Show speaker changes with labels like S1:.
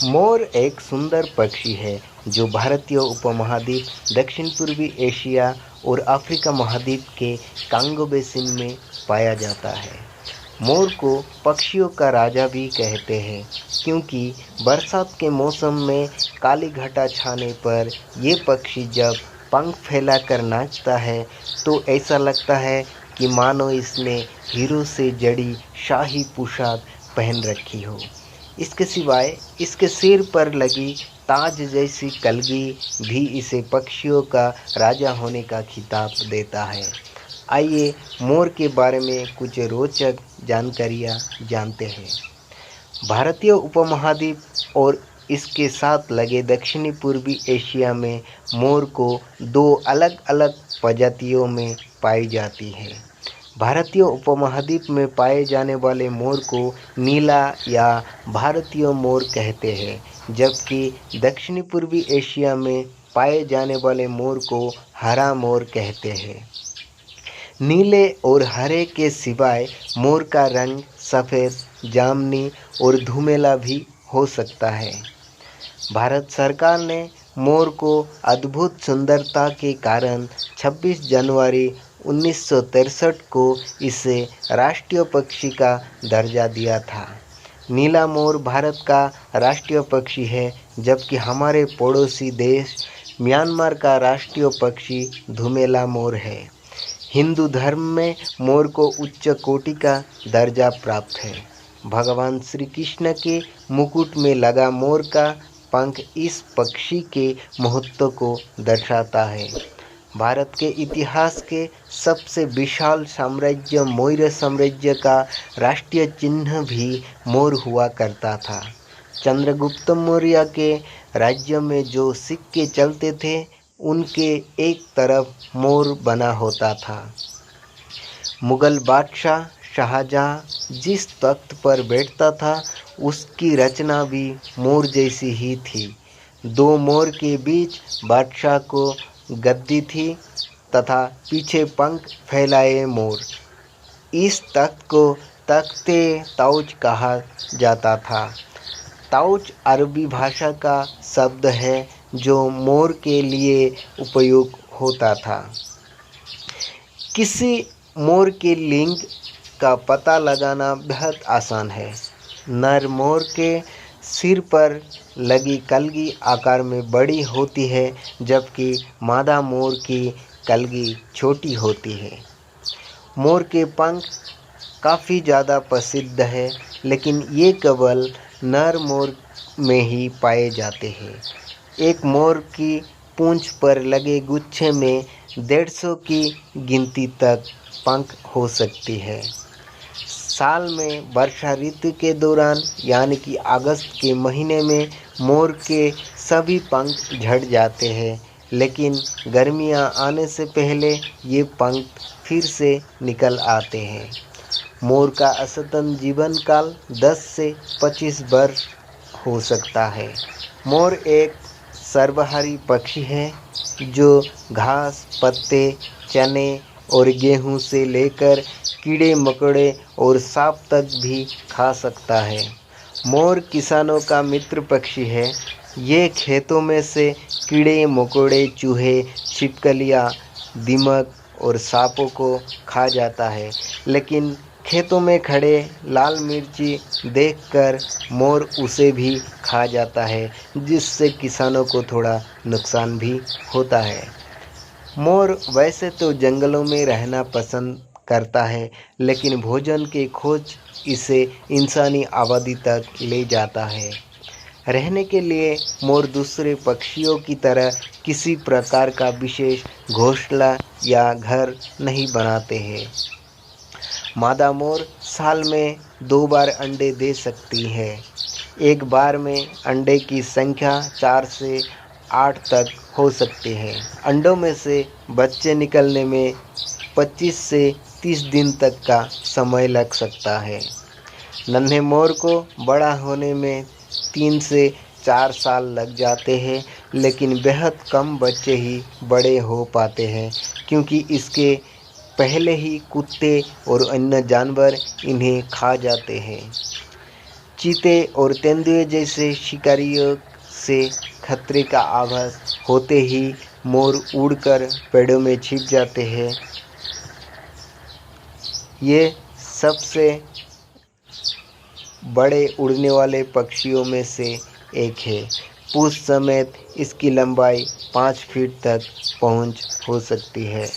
S1: मोर एक सुंदर पक्षी है जो भारतीय उपमहाद्वीप, दक्षिण पूर्वी एशिया और अफ्रीका महाद्वीप के कांगो बेसिन में पाया जाता है। मोर को पक्षियों का राजा भी कहते हैं क्योंकि बरसात के मौसम में काली घटा छाने पर ये पक्षी जब पंख फैलाकर नाचता है तो ऐसा लगता है कि मानो इसने हीरो से जड़ी शाही पोशाक पहन रखी हो। इसके सिवाय इसके सिर पर लगी ताज जैसी कलगी भी इसे पक्षियों का राजा होने का खिताब देता है। आइए मोर के बारे में कुछ रोचक जानकारियाँ जानते हैं। भारतीय उपमहाद्वीप और इसके साथ लगे दक्षिणी पूर्वी एशिया में मोर को दो अलग अलग प्रजातियों में पाई जाती है। भारतीय उपमहाद्वीप में पाए जाने वाले मोर को नीला या भारतीय मोर कहते हैं, जबकि दक्षिणी पूर्वी एशिया में पाए जाने वाले मोर को हरा मोर कहते हैं। नीले और हरे के सिवाय मोर का रंग सफ़ेद, जामुनी और धूमेला भी हो सकता है। भारत सरकार ने मोर को अद्भुत सुंदरता के कारण 26 जनवरी 1963 को इसे राष्ट्रीय पक्षी का दर्जा दिया था। नीला मोर भारत का राष्ट्रीय पक्षी है, जबकि हमारे पड़ोसी देश म्यांमार का राष्ट्रीय पक्षी धुमेला मोर है। हिंदू धर्म में मोर को उच्च कोटि का दर्जा प्राप्त है। भगवान श्री कृष्ण के मुकुट में लगा मोर का पंख इस पक्षी के महत्व को दर्शाता है। भारत के इतिहास के सबसे विशाल साम्राज्य मौर्य साम्राज्य का राष्ट्रीय चिन्ह भी मोर हुआ करता था। चंद्रगुप्त मौर्य के राज्य में जो सिक्के चलते थे उनके एक तरफ मोर बना होता था। मुगल बादशाह शाहजहां जिस तख्त पर बैठता था उसकी रचना भी मोर जैसी ही थी। दो मोर के बीच बादशाह को गद्दी थी तथा पीछे पंख फैलाए मोर। इस तख्त को तख्ते ताउज कहा जाता था। ताउज अरबी भाषा का शब्द है जो मोर के लिए उपयोग होता था। किसी मोर के लिंग का पता लगाना बेहद आसान है। नर मोर के सिर पर लगी कलगी आकार में बड़ी होती है, जबकि मादा मोर की कलगी छोटी होती है। मोर के पंख काफ़ी ज़्यादा प्रसिद्ध है, लेकिन ये केवल नर मोर में ही पाए जाते हैं। एक मोर की पूंछ पर लगे गुच्छे में 150 की गिनती तक पंख हो सकती है। साल में वर्षा ऋतु के दौरान यानी कि अगस्त के महीने में मोर के सभी पंख झड़ जाते हैं, लेकिन गर्मियां आने से पहले ये पंख फिर से निकल आते हैं। मोर का औसतन जीवन काल 10 से 25 वर्ष हो सकता है। मोर एक सर्वहारी पक्षी है जो घास, पत्ते, चने और गेहूं से लेकर कीड़े मकोड़े और सांप तक भी खा सकता है। मोर किसानों का मित्र पक्षी है। ये खेतों में से कीड़े मकोड़े, चूहे, छिपकलियाँ, दीमक और सांपों को खा जाता है, लेकिन खेतों में खड़े लाल मिर्ची देखकर मोर उसे भी खा जाता है, जिससे किसानों को थोड़ा नुकसान भी होता है। मोर वैसे तो जंगलों में रहना पसंद करता है, लेकिन भोजन की खोज इसे इंसानी आबादी तक ले जाता है। रहने के लिए मोर दूसरे पक्षियों की तरह किसी प्रकार का विशेष घोंसला या घर नहीं बनाते हैं। मादा मोर साल में 2 बार अंडे दे सकती है। एक बार में अंडे की संख्या 4 से 8 तक हो सकती है। अंडों में से बच्चे निकलने में 25 से 30 दिन तक का समय लग सकता है। नन्हे मोर को बड़ा होने में 3 से 4 साल लग जाते हैं, लेकिन बेहद कम बच्चे ही बड़े हो पाते हैं क्योंकि इसके पहले ही कुत्ते और अन्य जानवर इन्हें खा जाते हैं। चीते और तेंदुए जैसे शिकारियों से खतरे का आभास होते ही मोर उड़कर पेड़ों में छिप जाते हैं। ये सबसे बड़े उड़ने वाले पक्षियों में से एक है। पूंछ समेत इसकी लंबाई 5 फीट तक पहुंच हो सकती है।